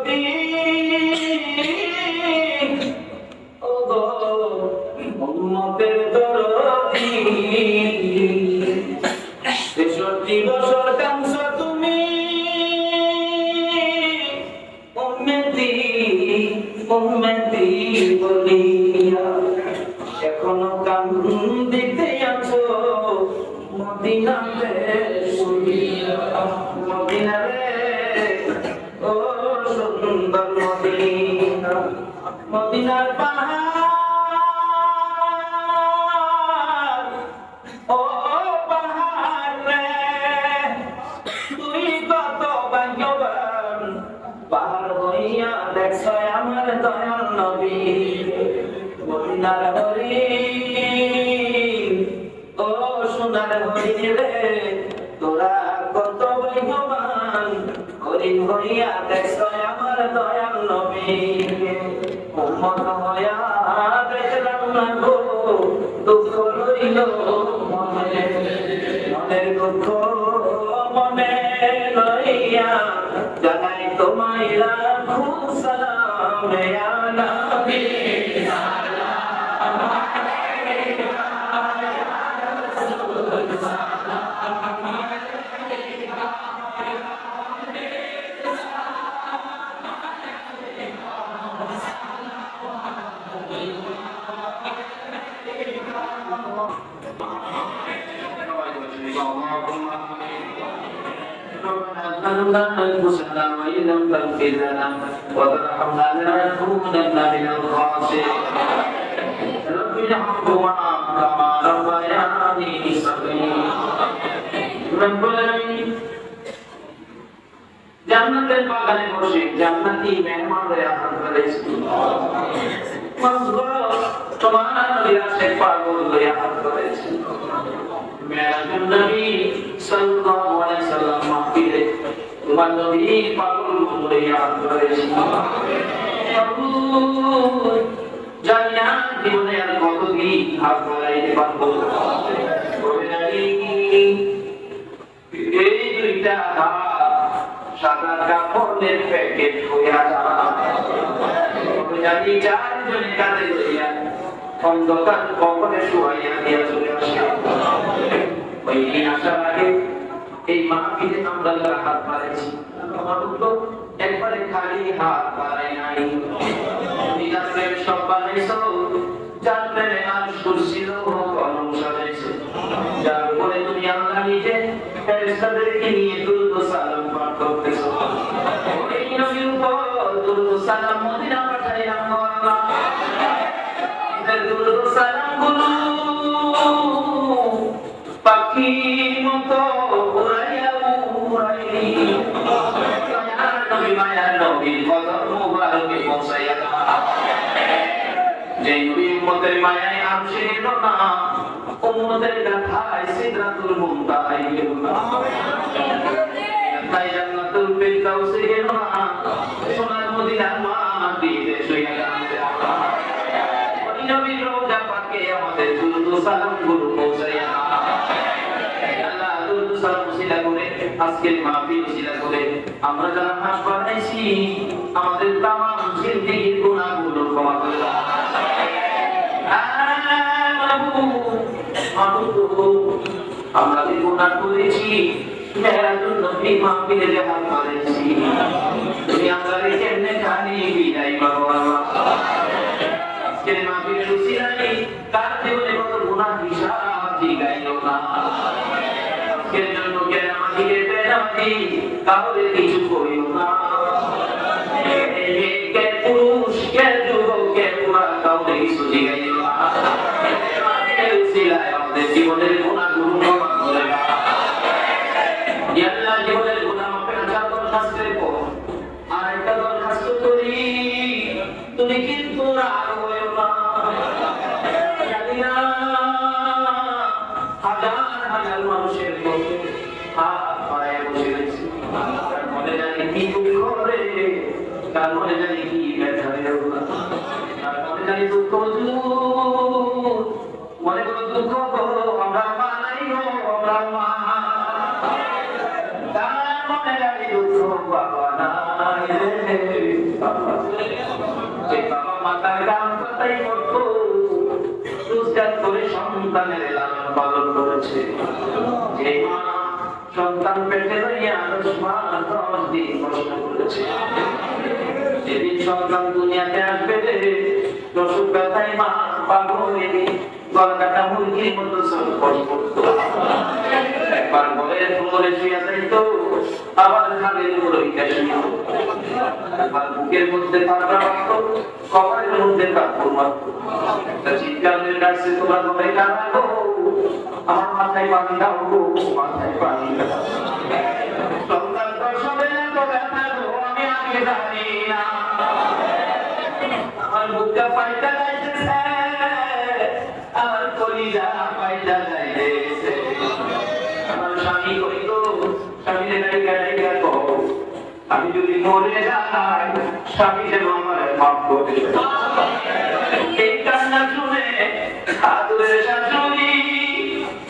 দরদি ও গো উম্মতের দরদি 63 বছর কাঁদছ তুমি উম্মতি উম্মতি বলিয়া এখনো কান্দিতে আছো মদিনাতে শুইয়া মদিনারে ও সুন্দর মদিনা মদিনার পাহাড় ও পাহাড় রে তুই কত ভাগ্যবান পাহাড় হইয়া দেখছ আমার দয়াল নবী মদিনার হরি ও সোনার হরি রে তোরা কত ভাগ্যবান হরি হইয়া দেখছ আমার দয়াল নবী উম্মত হইয়া দেখলাম না গো দুঃখ রইল মনে মনের দুঃখ মনে লইয়া জানাই তোমায় লাখো সালাম ইয়া নবী ربنا أنفسنا وإن لم تغفر لنا وترحمنا لنكونن من الخاسرين رب ارحمهما كما ربياني صغيرا رب العالمين জান্নাতের বাগানে বসে জান্নাতি মেহমানদের আহার করেছি তোমার নবী আসে পাগল হয়ে আহার করেছি মেরাজুন নবী সাল্লাল্লাহু আলাইহি সাল্লাম মাহফিলে তোমার নবী পাগল হয়ে আহার করেছি জানি না জীবনে আর কতদিন হাত বাড়াইতে পারবো এই দুইটা হাত সাদা কাপড়ের প্যাকেট হইয়া জানি চারজনে কাঁধে লইয়া অন্ধকার কবরে শুয়াইয়া দিয়া চলে আসে ওই দিন আসার আগে এই মাহফিলে আমরা যারা হাত বাড়াইছি আমার তো একবারে খালি হাত বাড়াই নাই দিনাতে সব বানাইছো যার প্রেমে আর সুরছিল কলম সাজাইছো যার উপরে তুমি আল্লাহ নিজে ফেরেশতাদেরকে নিয়ে দুরূদ ও সালাম পাঠ করতেছো এই নবীর উপর দুরূদ ও সালাম মদিনা পাঠাইলাম আল্লাহ এই দুরূদ ও সালাম গুলো পাখি মতো উড়াইয়া উড়াই মায়ার নবীর কদম মুবারকে পৌঁছাইয়া যে নবী উম্মতের মায়ায় আরশে নিল না উম্মতের গাথায় সিদরাতুল মুনতাহায় গেল না তাই জান্নাতুল ফিরদাউসে গেল না সোনার মদিনার মাটিতে শুইয়া গেছে ওই নবীর রওজা পাকে আমাদের দুরূদ ও সালাম গুলো পৌঁছাইয়া আল্লাহ দুরূদ ও সালাম উসিলা করে আজকের মাহফিল উসিলা করে আমরা যারা হাত বাড়াইছি আমাদের তামাম জিন্দেগির গুনাহগুলো ক্ষমা করে দাও আমরা যে গুনাহ করেছি মেরাজুন নবী মাহফিলে যে হাত বাড়াইছি তুমি আমাদের কেমনে জানি বিদায় পাবো আল্লাহ আজকের মাহফিলের উসিলায় তার জীবনে কত গুনাহ হিসাব জিগাইও না আজকের জন্য কেন আমাকে বেনামতি কাউরে কিছু করিও না কে পুরুষ কে যুবক কে পুরা কাউরে কিছু জিগাইও না উসিলায় আমাদের জীবনের গুনাহগুলো ক্ষমা করে দাও ইয়া আল্লাহ জীবনের গুনাহ মাফের দরখাস্তের পর আরেকটা দরখাস্ত করি তুমি কিন্তু রাগ হইও না জানি না হাজার হাজার মানুষের মধ্যে হাত বাড়ায় বসে রয়েছে তার মনে জানি কি দুঃখ রে তার মনে জানি কি ব্যথা রে তার মনে জানি দুঃখ মনে কোনো দুঃখ আমরা মা নাই আমরা মা তার মনে জানি দুঃখ বাবা নাই রে বাবা, যে বাবা মাতার গান কথাই করতো, রোজগার করে সন্তানের লালন পালন করেছে, যে মা সন্তান পেটে লইয়া 10 মাস 10 দিন কষ্ট করেছে, যেদিন সন্তান দুনিয়াতে আসবে রে, দশক ব্যথায় মা পাগল হয়ে গলাটা মুরগির মতো ছটফট করতো। একবার বলের কোমরে শুয়ে যাইতো, আবার ঘাড়ের উপর উঠে শুয়ে, একবার বুকের মধ্যে পাতা মারতো, কপালের মধ্যে কাপড় মারতো। একটা চিৎকার মেরে ডাকছে, তোমরা সবাই কাঁদা গো, আমার মাথায় পানি দাও গো, মাথায় পানি দাও। সন্তান প্রসবে এত ব্যথা গো, আমি আগে জানি না। আমার বুকটা পাইটা যাইতেছে, আমার কলিজা পাইটা যাইতেছে। আমার স্বামী কইল, স্বামীরে ডাইকা ডাইকা কও, আমি যদি মরে যাই, স্বামী যেন আমার মাফ করে দেয়। এই কান্না শুনে আদরের শাশুড়ি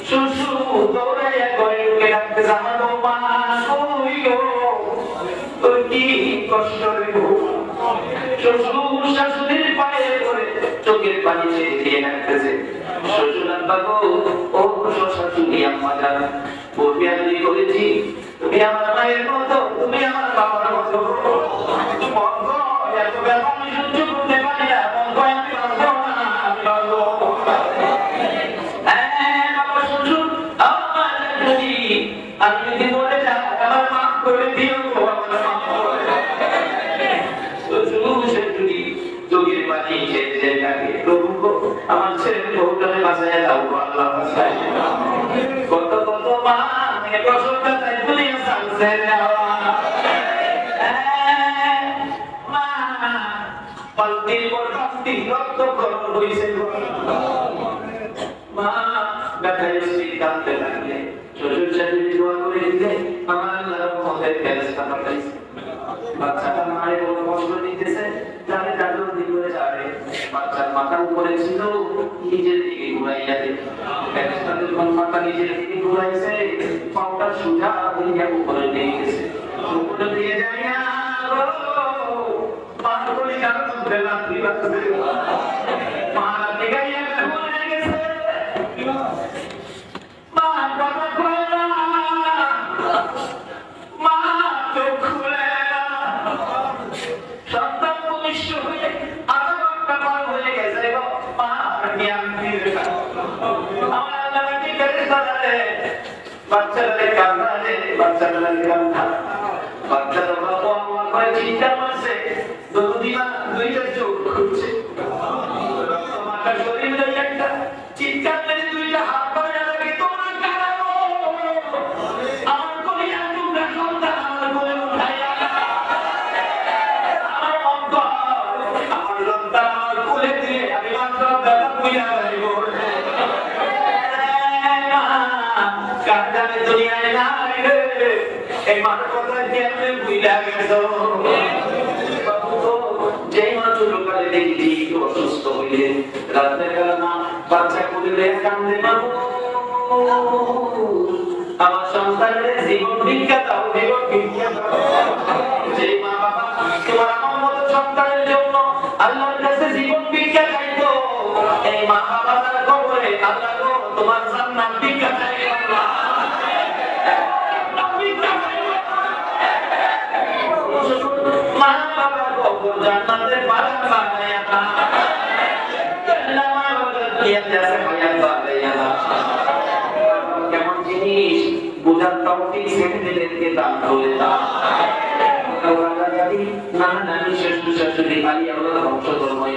শ্বশুর দৌড়াইয়া কইকে ডাকতে জানালো, মা কই গো, তোর কি কষ্ট রে গো। শ্বশুর শাশুড়ির পায়ে পড়ে চোখের পানি ছেড়ে দিয়ে ডাকতেছে, শ্বশুর আব্বা গো, ও শাশুড়ি আম্মা জান, বলবি আমি করেছি, তুমি আমার মায়ের মতো, তুমি আমার বাবার মতো। মঙ্গ এত ব্যাপার আমি সহ্য করতে পারি না, মঙ্গ আমি বাঁচবো না, আমি বাঁচবো। হ্যাঁ বাবা শ্বশুর, আমার শাশুড়ি, আমি যদি মরে যাই, আমার মাফ করে দিও গো, আমার মাফ করে দিও। শ্বশুর শাশুড়ি চোখের পানি ছেড়ে ডাকে, প্রভু গো, আমার ছেলের বউটাকে বাঁচাইয়া দাও গো, আল্লাহ বাঁচাই। কত কত মা প্রসব ব্যথায় দুনিয়া ছাড়ছে যাওয়া, মা পাল্টির পর পাল্টি রক্তক্ষরণ হইছে, মা ব্যথায় স্ত্রী কাঁদতে লাগলে, শ্বশুর শাশুড়ি দোয়া করে দিলে, আমার আল্লাহর রহমতের ফেরেশতা পাঠাইছে। বাচ্চাটা মায়ের বড় কষ্ট নিতেছে, যারে চাদর দিয়ে করে যাবে, বাচ্চার মাথা উপরে ছিল, নিজের দিকে ঘুরাইয়া দিল। ফেরেশতা যখন মাথা নিজের দিকে ঘুরাইছে, পাউটা সোজা হইয়া উপরে নিয়ে গেছে। উপরে দিয়ে যায় না গো, মা বলি কারণ মধ্যে রাত্রি বাজছে, মা রাত্রি গাইয়া বেহুশ হয়ে গেছে, মা কথা কয় না, মা চোখ খুলে না। সন্তান ভূমিষ্ঠ হয়ে আধা ঘন্টা পার হয়ে গেছে, মা জ্ঞান ফিরে না। আমার আল্লাহ নাকি ফেরেশতা জানে, বাচ্চাটাকে কান্না রে, বাচ্চাটাকে কান্না, বাচ্চাটা বাবা আমার করে চিন্তা করছে, দুদিনা দুইটা চোখ খুলছে, মাটা শরীর লই একটা চিৎকার মেরে দুইটা হাত ধরে লাগে, তোমার কারণ আমার কোলে তোমরা সন্তান আমার কোলে উঠাইয়া, আমার অঙ্গ আমার সন্তান আমার কোলে দিয়ে আমি মাত্র দাদা বুঝা যাইব। কান্দানে দুনিয়ায় নাই রে, এই মার কথা কেমনে বুঝা গেছো। যেই মা ছোটকালে দেখি অসুস্থ হইলে রাতের বেলা না বাচ্চা কোলে কান্দে, বাবু আমার সন্তানের জীবন ভিক্ষা দাও, জীবন ভিক্ষা দাও। যেই মা বাবা তোমার আমার মতো সন্তানের জন্য আল্লাহর কাছে জীবন ভিক্ষা চাইতো, এই মা বাবা তার কবরে আল্লাহ গো তোমার জান্নাত ভিক্ষা চাই, আল্লাহ মা বাবা কবর জান্নাতের বাগান বানায়া দাও, আল্লাহ মা বাবা দুনিয়াতে আছে হায়াত বানায়া দাও। কেমন জিনিস বুঝার তৌফিক ছেলেদেরকে দান করে দাও। নানা নানি শ্বশুর শাশুড়ি আলী আল্লাহ বংশধর্মই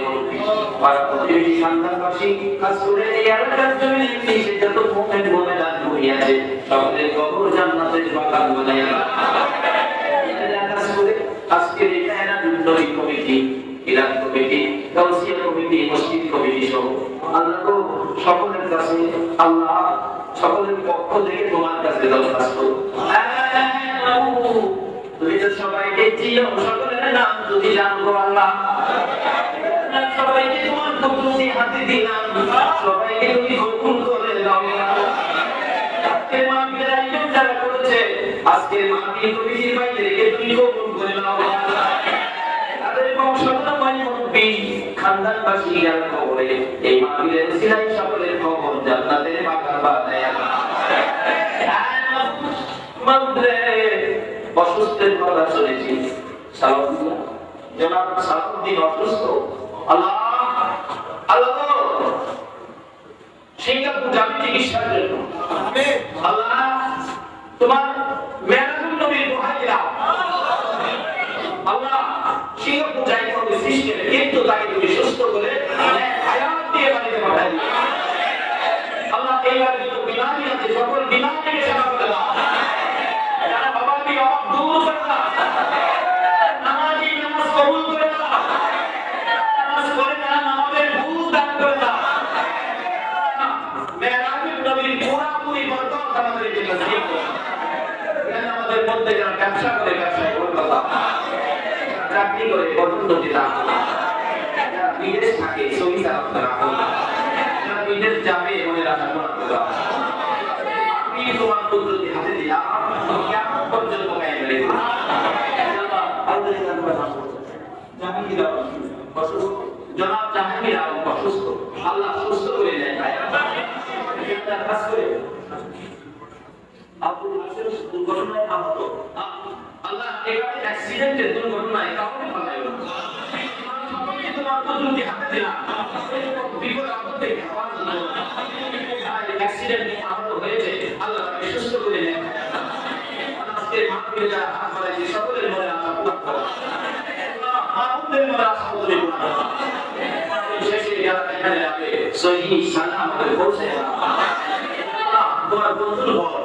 পাড়া প্রতিবেশী সন্তানবাসী কাজ করে এই এলাকার জমি নিয়ে যত মোমের মোমের দান হইয়াছে, সকলের কবর জান্নাতের বাগান বানায়া দাও। আজকের এই মেহরাজ উন্নয়ন committee, Iran committee, Gausia committee, মসজিদ কমিটি সহ আল্লাহ সকলের কাছে, আল্লাহ সকলের পক্ষ থেকে তোমার কাছে দরখাস্ত, তুমি তো সবাইকে চিনো, সকলের নাম তুমি জানো আল্লাহ, সবাইকে তোমার কুদরতি হাতে দিলাম, সবাইকে তুমি কবুল করে দাও। আজকের মাহফিলের আয়োজন যারা করেছে, আজকের মাহফিল কমিটির বাইরে তুমি কবুল করে নাও, তাদের খানদানবাসীর কবরে এই মাহফিলের উসিলায় সকলের কবর জান্নাতের বাগান বানায়া মাদ্রে অসুস্থের কথা শুনেছি সালাউদ্দিন জনাব সালাউদ্দিন অসুস্থ আল্লাহ আল্লাহ সিঙ্গাপুর যাবে চিকিৎসার জন্য আল্লাহ তোমার মেরাজুল নবীর দোহাই দাও আল্লাহ সিঙ্গাপুর যাইতে হবে সিস্টেমে কিন্তু তাকে তুমি সুস্থ করে হায়াত দিয়ে বাড়িতে পাঠাই দিও আল্লাহ এইবার যত বিমারি আছে সকল বিমারিকে সেবা করে দাও যারা বাবাকে অভাব দূর করে দাও নামাজি নামাজ কবুল করে দাও নামাজ করে না নামাজের বুঝ দান করে দাও মেরাজুল নবীর পুরাপুরি বরকত আমাদের জন্য নসিব করো আমাদের মধ্যে যারা ব্যবসা করে ব্যবসায় বরকত দাও চাকরি করে পদোন্নতি দাও যারা বিদেশ থাকে সহি সালামত রাখো যারা বিদেশ যাবে মনে রাখা দাও আমি তোমার কুদরতি হাতে দিলাম কিয়ামত পর্যন্ত কায়েম রেখো জাহাঙ্গীর অসুস্থ জনাব জাহাঙ্গীর অসুস্থ আল্লাহ সুস্থ করে দেয় একটা কাজ করে আব্দুল হাসির দুর্ঘটনায় আহত আল্লাহ এবারে অ্যাক্সিডেন্টে দুর্ঘটনায় কাউকে পালাইলো আমি তোমার কুদরতি হাতে দিলাম বিপদ আপদ থেকে হেফাজত করো অ্যাক্সিডেন্টে আহত হয়েছে আল্লাহ তাকে সুস্থ করে দেয় আজকে মাহফিলে যারা হাত বাড়াইছে সকলের মনে আশা পূরণ করো আমাদের মনে আশা পূরণ করো শেষে যারা এখানে যাবে সহি সালামতে পৌঁছে আল্লাহ তোমার বন্ধুর বল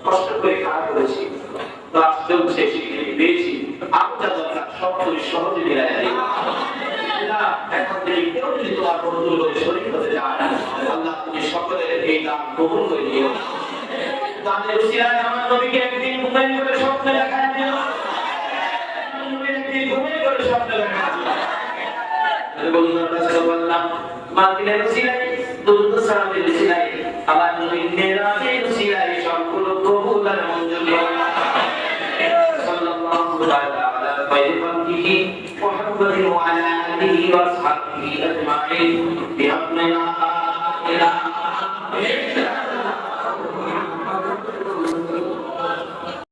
কষ্ট করে কাজ করেছি ক্লাস চলছে শিখে পেয়েছি আপনার দরকার সব তুমি সহজে মিলাই দিই এখন থেকে কেউ যদি তোমার বন্ধুর লোকে শরীর হতে চায় আল্লাহ তুমি সকলের এই দান কবুল করে দিও দানের উসিলায় আমার নবীকে একদিন ঘুমাই করে স্বপ্নে দেখায় দিও একদিন ঘুমাই করে স্বপ্নে দেখায় দিও বন্ধুর কাছে বললাম মাহফিলের উসিলায় দুরূদ সালামের উসিলায় আমার নবীর মেরাজের উসিলায় সবগুলো কবুল আর মঞ্জুর করো সাল্লাল্লাহু তাআলা আলা খায়রি খালকিহি মুহাম্মাদিন ওয়া আলা আলিহি ওয়া আসহাবিহি আজমাইন বিহামদিহি